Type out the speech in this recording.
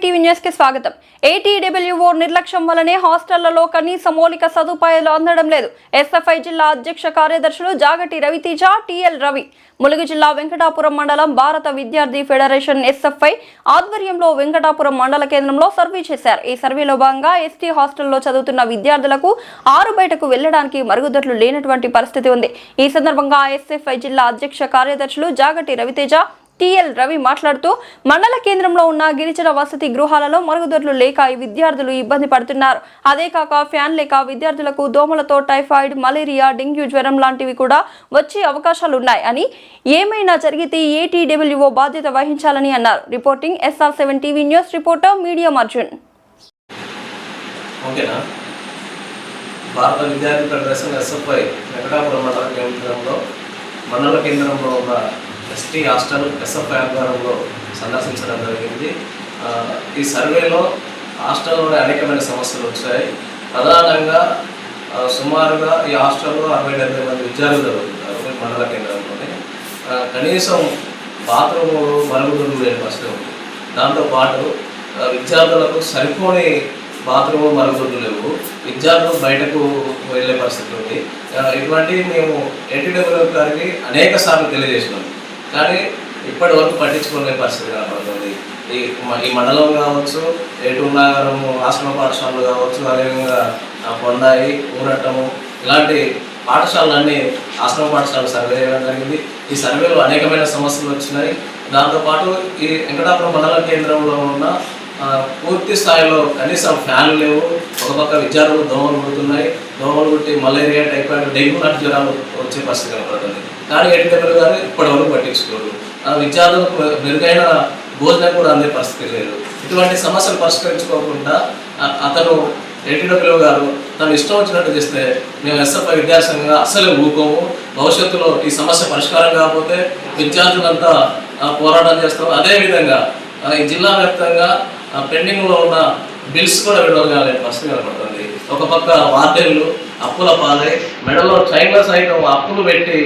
TV news కి స్వాగతం. ATWO నిర్లక్ష్యం వల్లనే హాస్టళ్లలో కనీస మౌలిక సదుపాయాలు అందడం లేదు. ఎస్ఎఫ్ఐ జిల్లా అధ్యక్ష కార్యదర్శులు జాగటి రవితేజ, టిఎల్ రవి ములుగు జిల్లా వెంకటాపురం మండలం భారత విద్యార్థి ఫెడరేషన్ ఎస్ఎఫ్ఐ ఆధ్వర్యంలో వెంకటాపురం మండల కేంద్రంలో సర్వే చేశారు. ఈ సర్వేలో భాగంగా ఎస్టీ హాస్టల్లో చదువుతున్న విద్యార్థులకు ఆరు బయటకు వెళ్లడానికి మరుగుదొడ్లు లేనటువంటి పరిస్థితి ఉంది. ఈ సందర్భంగా ఎస్ఎఫ్ఐ జిల్లా అధ్యక్ష కార్యదర్శులు జాగటి రవితేజ, టిఎల్ రవి మాట్లాడుతూ మండల కేంద్రంలో ఉన్న గిరిజన వసతి గృహాలలో మరుగుదొడ్లు లేక ఈ విద్యార్థులు ఇబ్బంది పడుతున్నారు. అదే కాక ఫ్యాన్ లేక విద్యార్థులకు దోమలతో టైఫాయిడ్, మలేరియా, డెంగ్యూ జ్వరం లాంటివి కూడా వచ్చే అవకాశాలు ఉన్నాయి అని, ఏమైనా జరిగితే ఏటీడబ్ల్యూఓ బాధ్యత వహించాలని అన్నారు. Reporting SR7 TV news reporter medium Arjun. భారత విద్యార్థి ఫెడరేషన్ ఎస్ఎఫ్ఐ వెంకటాపురం మండల కేంద్రంలో ఉన్న ఎస్టీ హాస్టల్ ఎస్ఎఫ్ఐ ఆధ్వర్యంలో సందర్శించడం జరిగింది. ఈ సర్వేలో హాస్టల్లోనే అనేకమైన సమస్యలు వచ్చాయి. ప్రధానంగా సుమారుగా ఈ హాస్టల్లో 60-70 మంది విద్యార్థులు జరుగుతుంటారు మండల కేంద్రంలోనే. కనీసం బాత్రూములు, మరుగుదొడ్లు లేని పరిస్థితి ఉంది. దాంతోపాటు విద్యార్థులకు సరిపోని బాత్రూము, మరుగుదొడ్లు లేవు. విద్యార్థులు బయటకు వెళ్ళే పరిస్థితి ఉంది. ఇటువంటివి మేము ఏటీడబ్ల్యూ గారికి అనేక సార్లు తెలియజేసినాం, కానీ ఇప్పటి వరకు పట్టించుకునే పరిస్థితి కనపడుతుంది. ఈ మండలం కావచ్చు, ఏటూరునగరము ఆశ్రమ పాఠశాలలు కావచ్చు, అదేవిధంగా కొండాయి, ఊరట్టము ఇలాంటి పాఠశాలలన్నీ ఆశ్రమ పాఠశాలలు సర్వే చేయడం జరిగింది. ఈ సర్వేలో అనేకమైన సమస్యలు వచ్చినాయి. దాంతోపాటు ఈ వెంకటాపురం మండల కేంద్రంలో ఉన్న పూర్తి స్థాయిలో కనీసం ఫ్యాన్లు లేవు. ఒక పక్క విద్యార్థులు దోమలు కుడుతున్నాయి. దోమలు కుట్టి మలేరియా, టైఫాయిడ్, డెంగ్యూ లాంటి జ్వరాలు వచ్చే పరిస్థితి కనపడుతుంది. కానీ ఏటీడబ్ల్యూ గారు ఇప్పటి వరకు పట్టించుకోరు. విద్యార్థులకు మెరుగైన భోజనం కూడా అందే పరిస్థితి లేదు. ఇటువంటి సమస్యలు పరిష్కరించుకోకుండా అతను ఏటీడబ్ల్యూ గారు తను ఇష్టం వచ్చినట్టు చేస్తే మేము ఎస్ఎఫ్ఐ విద్యాసంఘంగా అస్సలు ఊరుకోము. భవిష్యత్తులో ఈ సమస్య పరిష్కారం కాకపోతే విద్యార్థులంతా పోరాటం చేస్తాం. అదేవిధంగా ఈ జిల్లా వ్యాప్తంగా పెండింగ్లో ఉన్న బిల్స్ కూడా విడుదల కాలేని పరిస్థితి కనపడుతుంది. ఒక పక్క వార్డెన్లు అప్పుల పాలై మెడలో చైన్ల సైతం అప్పులు పెట్టి